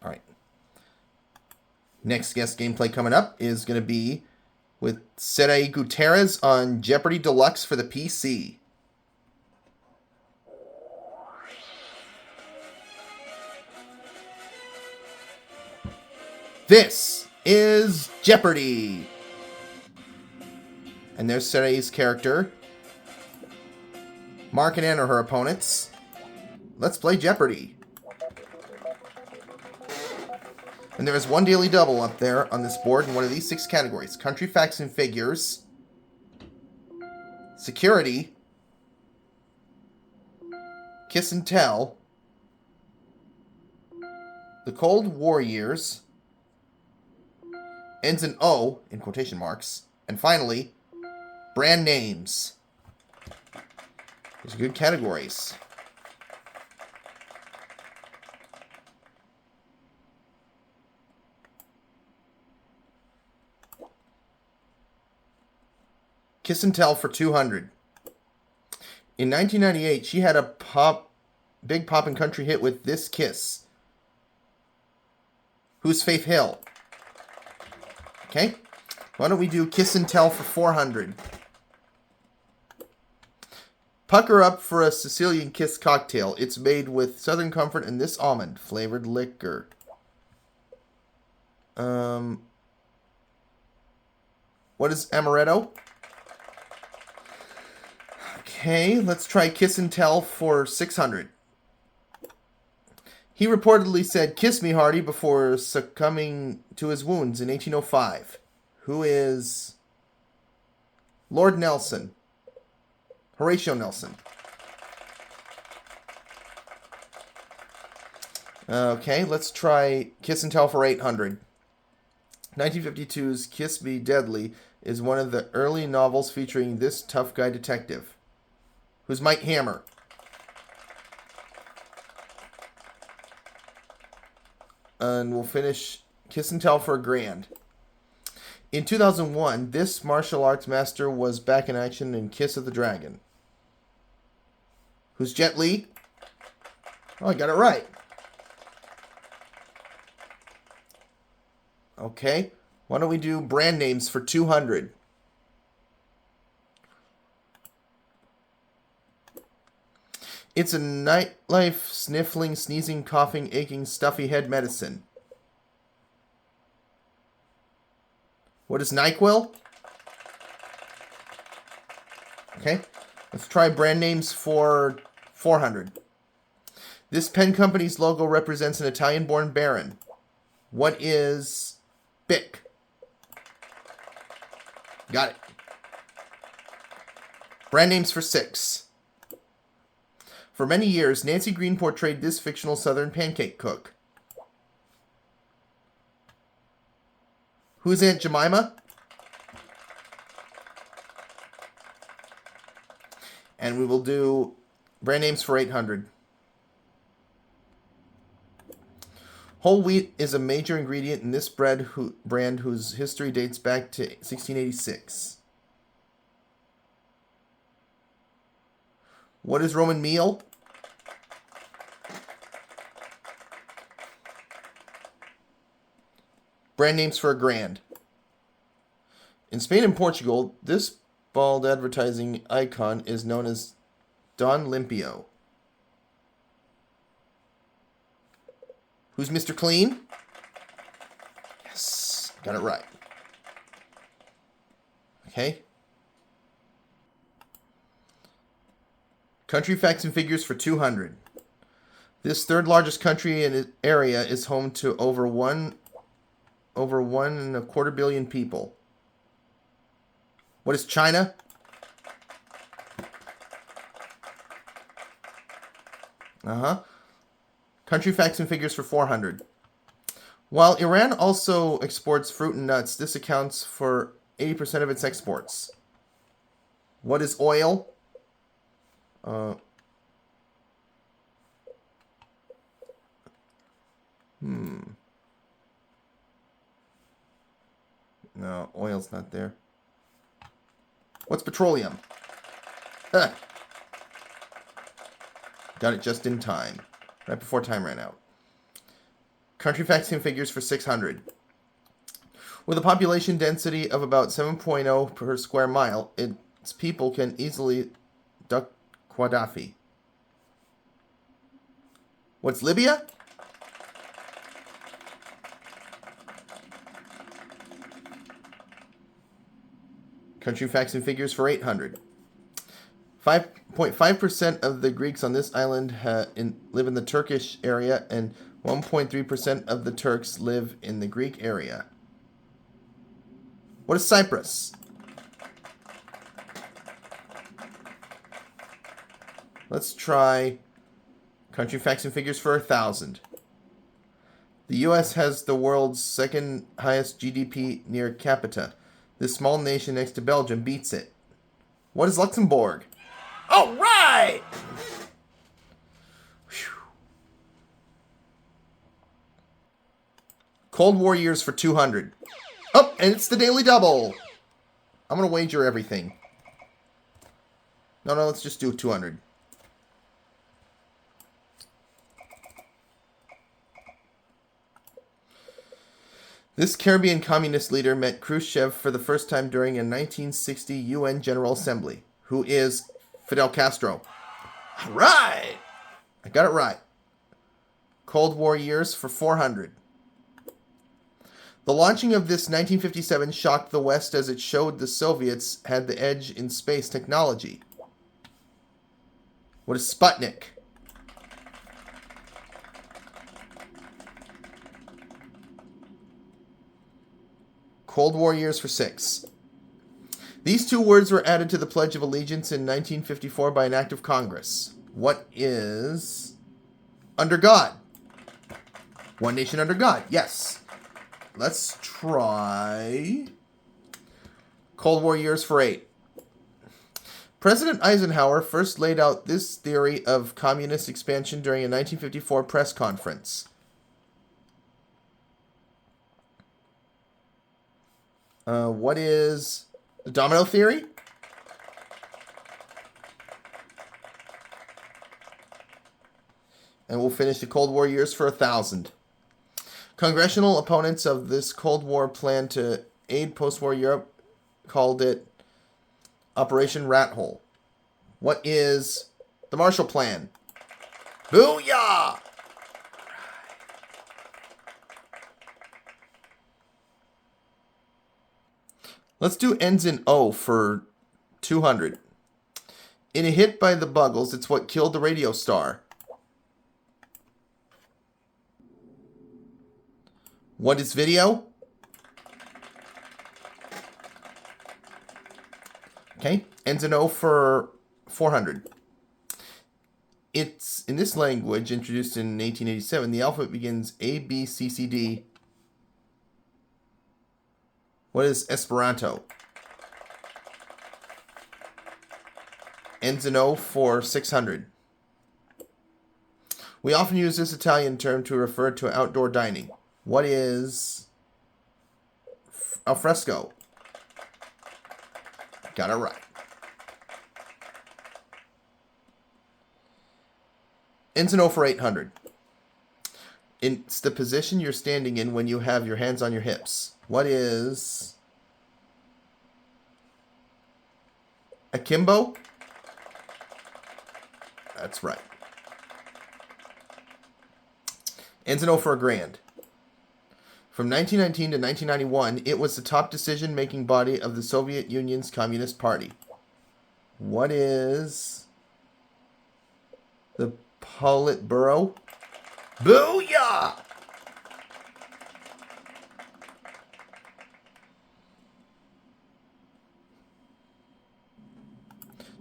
All right. Next guest gameplay coming up is going to be with Sarai Gutierrez on Jeopardy Deluxe for the PC. This is Jeopardy! And there's Sarai's character. Mark and Ann are her opponents. Let's play Jeopardy! And there is one daily double up there on this board in one of these 6 categories. Country, facts, and figures. Security. Kiss and tell. The Cold War years. Ends in O, in quotation marks. And finally, brand names. These are good categories. Kiss and Tell for 200. In 1998, she had a big pop and country hit with This Kiss. Who's Faith Hill? Okay. Why don't we do Kiss and Tell for 400? Pucker up for a Sicilian Kiss cocktail. It's made with Southern Comfort and this almond flavored liquor. What is amaretto? Okay, let's try Kiss and Tell for 600. He reportedly said, "Kiss me, Hardy," before succumbing to his wounds in 1805. Who is Lord Nelson? Horatio Nelson. Okay, let's try Kiss and Tell for 800. 1952's Kiss Me Deadly is one of the early novels featuring this tough guy detective. Who's Mike Hammer? And we'll finish Kiss and Tell for $1,000. In 2001, this martial arts master was back in action in Kiss of the Dragon. Who's Jet Li? Oh, I got it right. Okay, why don't we do brand names for 200? It's a nightlife, sniffling, sneezing, coughing, aching, stuffy head medicine. What is NyQuil? Okay, let's try brand names for 400. This pen company's logo represents an Italian-born baron. What is Bic? Got it. Brand names for 6. For many years, Nancy Green portrayed this fictional Southern pancake cook. Who's Aunt Jemima? And we will do brand names for 800. Whole wheat is a major ingredient in this brand whose history dates back to 1686. What is Roman meal? Brand names for $1,000. In Spain and Portugal, this bald advertising icon is known as Don Limpio. Who's Mr. Clean? Yes, got it right. Okay. Country facts and figures for 200. This third largest country in area is home to over 1.25 billion people. What is China? Country facts and figures for 400. While Iran also exports fruit and nuts, this accounts for 80% of its exports. What is oil? No, oil's not there. What's petroleum? Got it just in time. Right before time ran out. Country facts and figures for 600. With a population density of about 7.0 per square mile, its people can easily duck Gaddafi. What's Libya? Country facts and figures for 800. 5.5% of the Greeks on this island live in the Turkish area, and 1.3% of the Turks live in the Greek area. What is Cyprus? Let's try country facts and figures for 1,000. The U.S. has the world's second highest GDP near capita. This small nation next to Belgium beats it. What is Luxembourg? All right! Whew. Cold War years for 200. Oh, and it's the Daily Double. I'm going to wager everything. No, let's just do 200. This Caribbean communist leader met Khrushchev for the first time during a 1960 UN General Assembly. Who is Fidel Castro? All right! I got it right. Cold War years for 400. The launching of this 1957 shocked the West as it showed the Soviets had the edge in space technology. What is Sputnik? Cold War years for 6. These two words were added to the Pledge of Allegiance in 1954 by an act of Congress. What is under God? One nation under God. Yes. Let's try Cold War years for 8. President Eisenhower first laid out this theory of communist expansion during a 1954 press conference. What is the domino theory? And we'll finish the Cold War years for 1,000. Congressional opponents of this Cold War plan to aid post-war Europe called it Operation Rat Hole. What is the Marshall Plan? Booyah! Let's do ends in O for 200. In a hit by the Buggles, it's what killed the radio star. What is video? Okay, ends in O for 400. It's, in this language, introduced in 1887, the alphabet begins A, B, C, C, D. What is Esperanto? Ends in O for 600. We often use this Italian term to refer to outdoor dining. What is alfresco? Got it right. Ends in O for 800. It's the position you're standing in when you have your hands on your hips. What is akimbo? That's right. Ends in O for a grand. From 1919 to 1991, it was the top decision-making body of the Soviet Union's Communist Party. What is the Politburo? Booyah!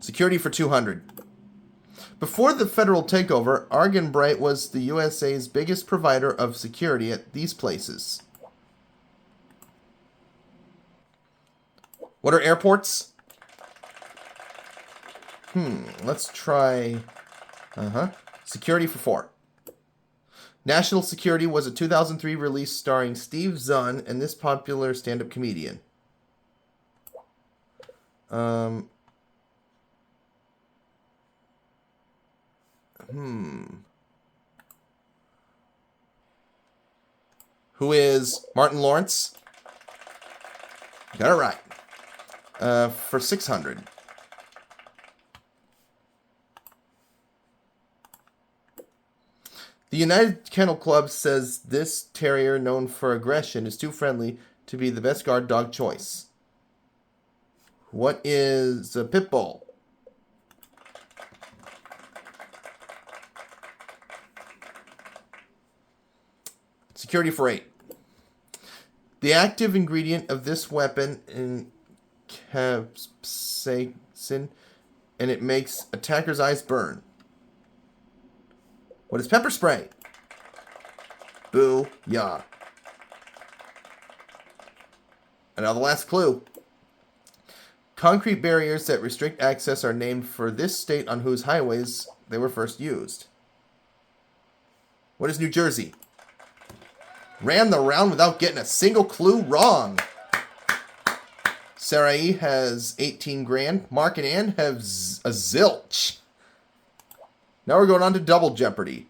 Security for 200. Before the federal takeover, Argenbright was the USA's biggest provider of security at these places. What are airports? Let's try... Security for 4. National Security was a 2003 release starring Steve Zahn and this popular stand-up comedian. Who is Martin Lawrence? Got it right. For 600. The United Kennel Club says this terrier, known for aggression, is too friendly to be the best guard dog choice. What is a pit bull? Security for 8. The active ingredient of this weapon in capsaicin, and it makes attackers' eyes burn. What is pepper spray? Boo-yah. And now the last clue. Concrete barriers that restrict access are named for this state on whose highways they were first used. What is New Jersey? Ran the round without getting a single clue wrong. Sarai has 18 grand. Mark and Ann have a zilch. Now we're going on to Double Jeopardy.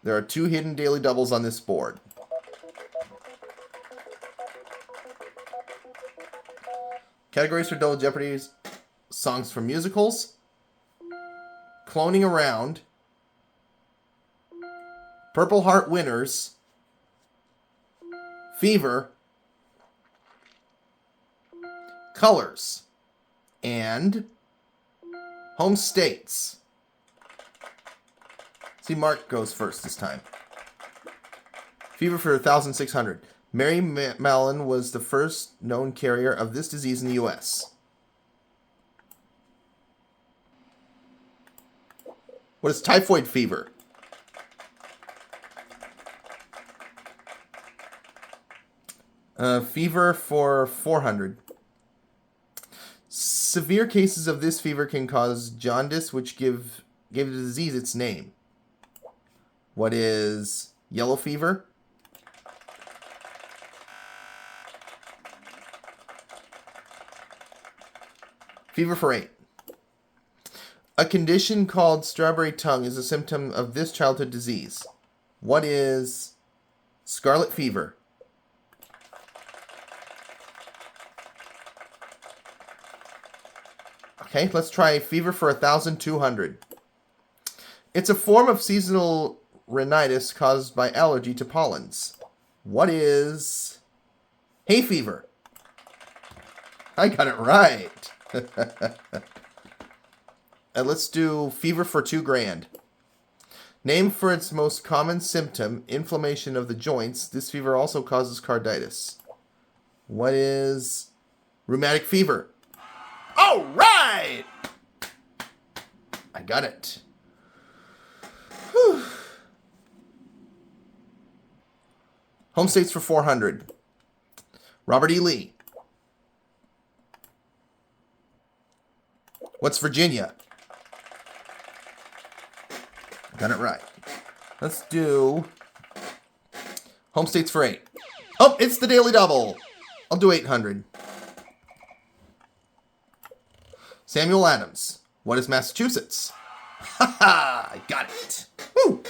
There are 2 hidden daily doubles on this board. Categories for Double Jeopardy: songs from musicals, cloning around, Purple Heart winners, fever, colors, and home states. See, Mark goes first this time. Fever for 1,600. Mary Mallon was the first known carrier of this disease in the U.S. What is typhoid fever? Fever for 400. Severe cases of this fever can cause jaundice, which gave the disease its name. What is yellow fever? Fever for 8. A condition called strawberry tongue is a symptom of this childhood disease. What is scarlet fever? Okay, let's try fever for 1,200. It's a form of seasonal rhinitis caused by allergy to pollens. What is hay fever? I got it right. And let's do fever for 2 grand. Named for its most common symptom, inflammation of the joints, this fever also causes carditis. What is rheumatic fever? All right! I got it. Whew. Home states for 400. Robert E. Lee. What's Virginia? Got it right. Let's do home states for 8. Oh, it's the daily double. I'll do 800. Samuel Adams. What is Massachusetts? Ha ha! I got it. Woo!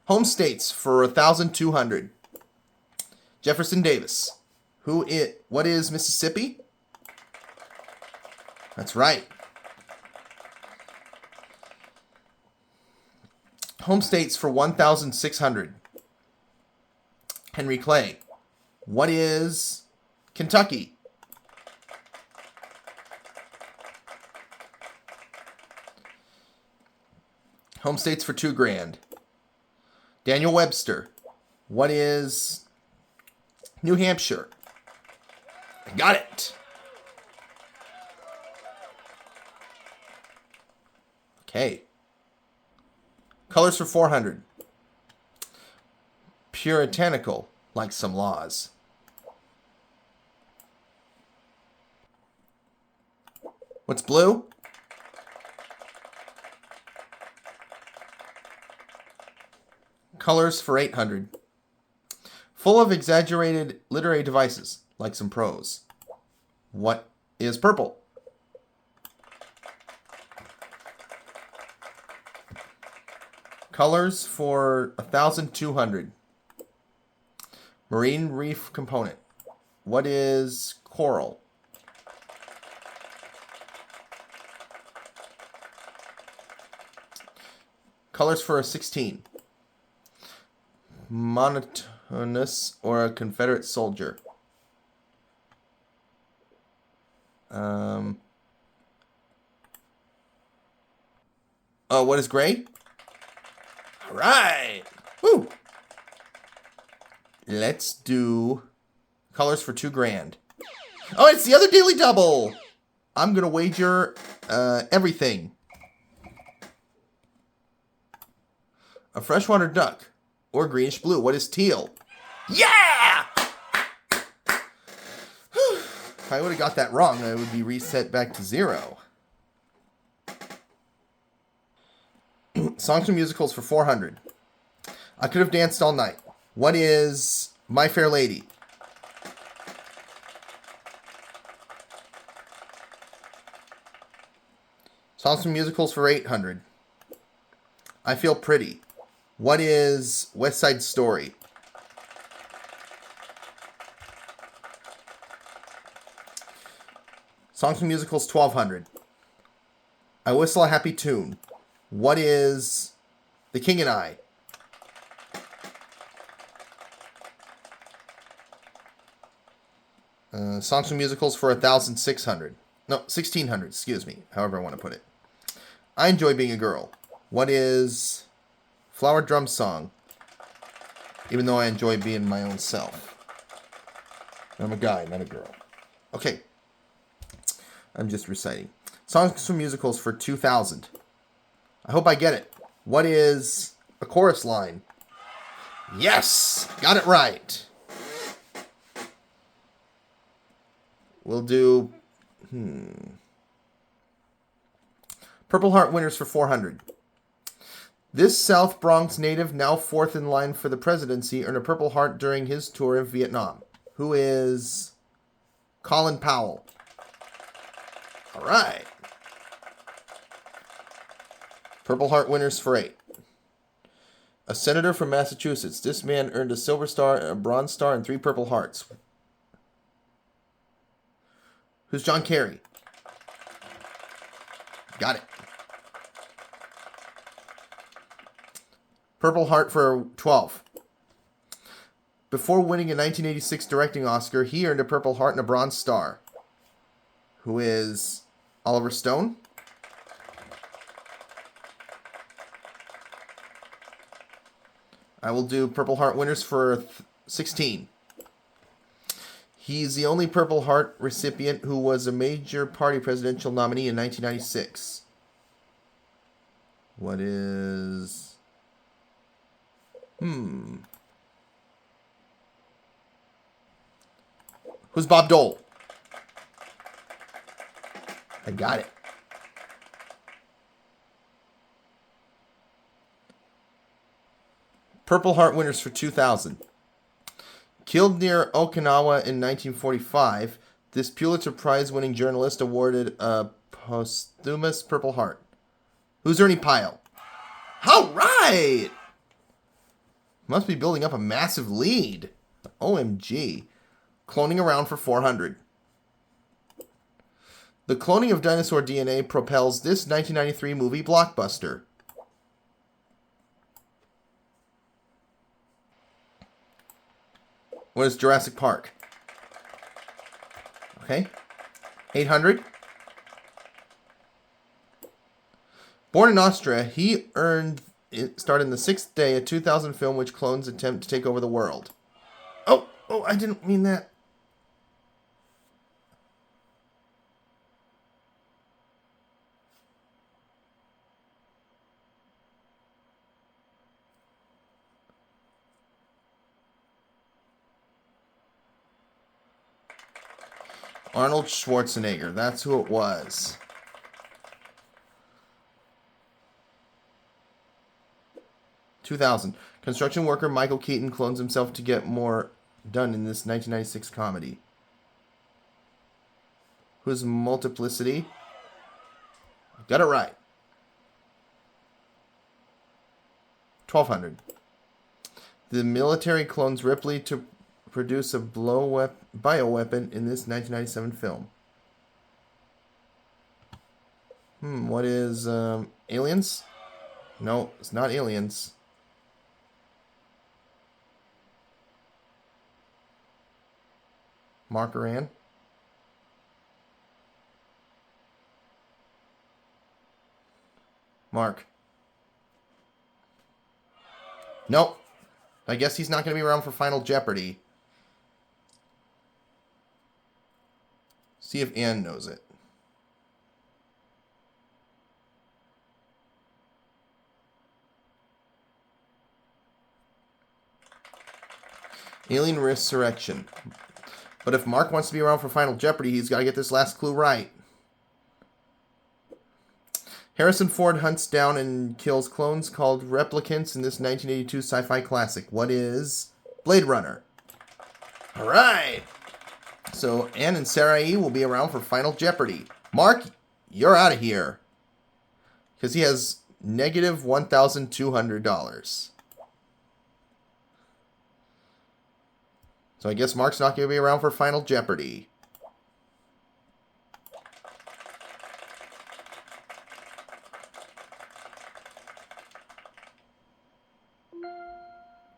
Home states for 1,200. Jefferson Davis. What is Mississippi? That's right. Home states for 1,600. Henry Clay. What is Kentucky? Home states for 2 grand. Daniel Webster. What is New Hampshire? I got it. Okay. Colors for 400. Puritanical, like some laws. What's blue? Colors for 800. Full of exaggerated literary devices, like some prose. What is purple? Colors for 1,200. Marine reef component. What is coral? Colors for a 16. Monotonous or a Confederate soldier. Oh, what is gray? All right. Woo. Let's do colors for $2,000. Oh, it's the other daily double. I'm going to wager everything. A freshwater duck or greenish blue. What is teal? Yeah! If I would have got that wrong, I would be reset back to 0. Songs and musicals for $400. I could have danced all night. What is My Fair Lady? Songs and musicals for $800. I Feel Pretty. What is West Side Story? Songs and musicals $1,200. I Whistle a Happy Tune. What is The King and I? Songs and musicals for $1,600. No, $1,600. Excuse me. However I want to put it. I Enjoy Being a Girl. What is Flower Drum Song? Even though I enjoy being my own self. I'm a guy, not a girl. Okay. I'm just reciting. Songs from musicals for $2,000. I hope I get it. What is a chorus line? Yes! Got it right. We'll do... Purple Heart winners for $400. This South Bronx native, now fourth in line for the presidency, earned a Purple Heart during his tour of Vietnam. Who is Colin Powell? All right. Purple Heart winners for $8. A senator from Massachusetts. This man earned a Silver Star, a Bronze Star, and 3 Purple Hearts. Who's John Kerry? Got it. Purple Heart for $12. Before winning a 1986 directing Oscar, he earned a Purple Heart and a Bronze Star. Who is Oliver Stone? I will do Purple Heart winners for 16. He's the only Purple Heart recipient who was a major party presidential nominee in 1996. What is... Who's Bob Dole? I got it. Purple Heart winners for $2,000. Killed near Okinawa in 1945, this Pulitzer Prize-winning journalist awarded a posthumous Purple Heart. Who's Ernie Pyle? All right! Must be building up a massive lead. OMG. Cloning around for $400. The cloning of dinosaur DNA propels this 1993 movie blockbuster. What is Jurassic Park? Okay. $800. Born in Austria, he starred in The Sixth Day, a 2000 film which clones attempt to take over the world. Oh, I didn't mean that. Arnold Schwarzenegger. That's who it was. $2,000. Construction worker Michael Keaton clones himself to get more done in this 1996 comedy. Who's Multiplicity? Got it right. $1,200. The military clones Ripley to produce a bioweapon in this 1997 film? What is Aliens? No, it's not Aliens. Mark Oran? Mark. Nope. I guess he's not going to be around for Final Jeopardy. See if Ann knows it. Alien Resurrection. But if Mark wants to be around for Final Jeopardy, he's got to get this last clue right. Harrison Ford hunts down and kills clones called replicants in this 1982 sci-fi classic. What is Blade Runner? All right. So Ann and Sarai will be around for Final Jeopardy. Mark, you're out of here. Because he has negative $1,200. So I guess Mark's not going to be around for Final Jeopardy.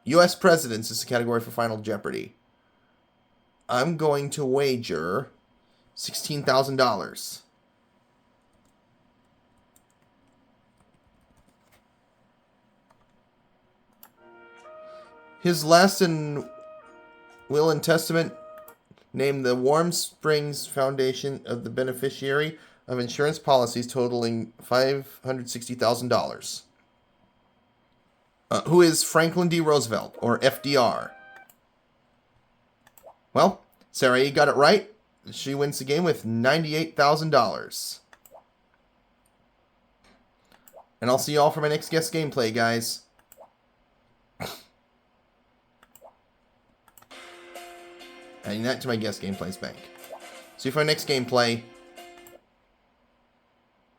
U.S. Presidents is the category for Final Jeopardy. I'm going to wager $16,000. His last will and testament named the Warm Springs Foundation of the beneficiary of insurance policies totaling $560,000. Who is Franklin D. Roosevelt, or FDR? Well, Sarai got it right. She wins the game with $98,000. And I'll see you all for my next guest gameplay, guys. Adding that to my guest gameplays bank. See you for my next gameplay.